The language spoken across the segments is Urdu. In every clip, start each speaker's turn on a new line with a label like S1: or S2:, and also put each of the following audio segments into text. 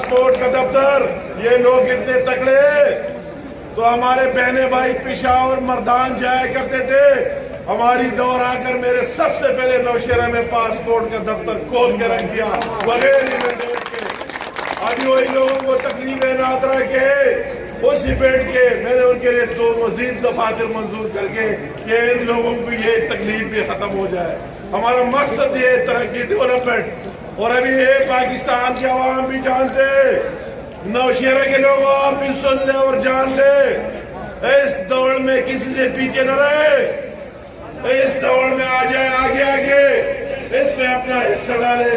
S1: پاسپورٹ کا دفتر، یہ لوگ اتنے تکڑے تو ہمارے بہنے بھائی پشاور مردان جایا کرتے تھے، ہماری دور آ کر میرے سب سے پہلے نوشہرہ میں پاسپورٹ کا دفتر کھول کے رکھ دیا بغیر ایمنڈیٹ کے۔ ابھی وہی لوگوں کو تکلیفیں نادرا کے اسی بیٹھ کے میں نے ان کے لیے 2 مزید دفاتر منظور کر کے کہ ان لوگوں کو یہ تکلیف بھی ختم ہو جائے۔ ہمارا مقصد یہ ترقی، ڈیولپمنٹ۔ اور ابھی یہ پاکستان کے عوام بھی جانتے، نوشہرہ کے لوگ آپ بھی سن لیں اور جان لیں، اس دوڑ میں کسی سے پیچھے نہ رہے، اس دوڑ میں آ جائے آگے آگے، اس میں اپنا حصہ ڈالے،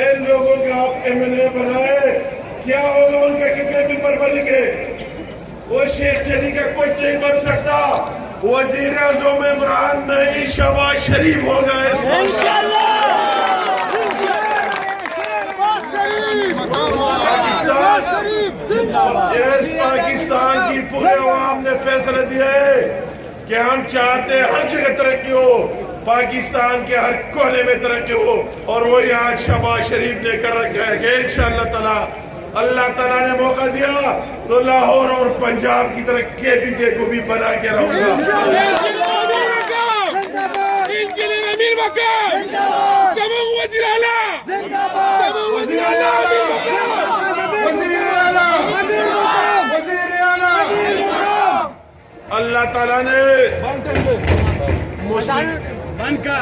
S1: ان لوگوں کے آپ MLA بنائے۔ کیا ہوگا ان کے کتنے ممبر بنیں گے؟ وہ شیخ چلی کا کچھ نہیں بن سکتا، وزیر اعظم عمران نہیں شہباز شریف ہوگا اس پاکستان کی پورے عوام نے فیصلہ دیا ہے کہ ہم چاہتے ہیں ہر جگہ ترقی ہو، پاکستان کے ہر کونے میں ترقی ہو، اور وہی آج شہباز شریف نے کر رکھا ہے کہ انشاءاللہ تعالی اللہ تعالیٰ نے موقع دیا تو لاہور اور پنجاب کی طرح KPK کو بھی بنا کے رہوں گا۔ اللہ تعالیٰ نے
S2: بند کا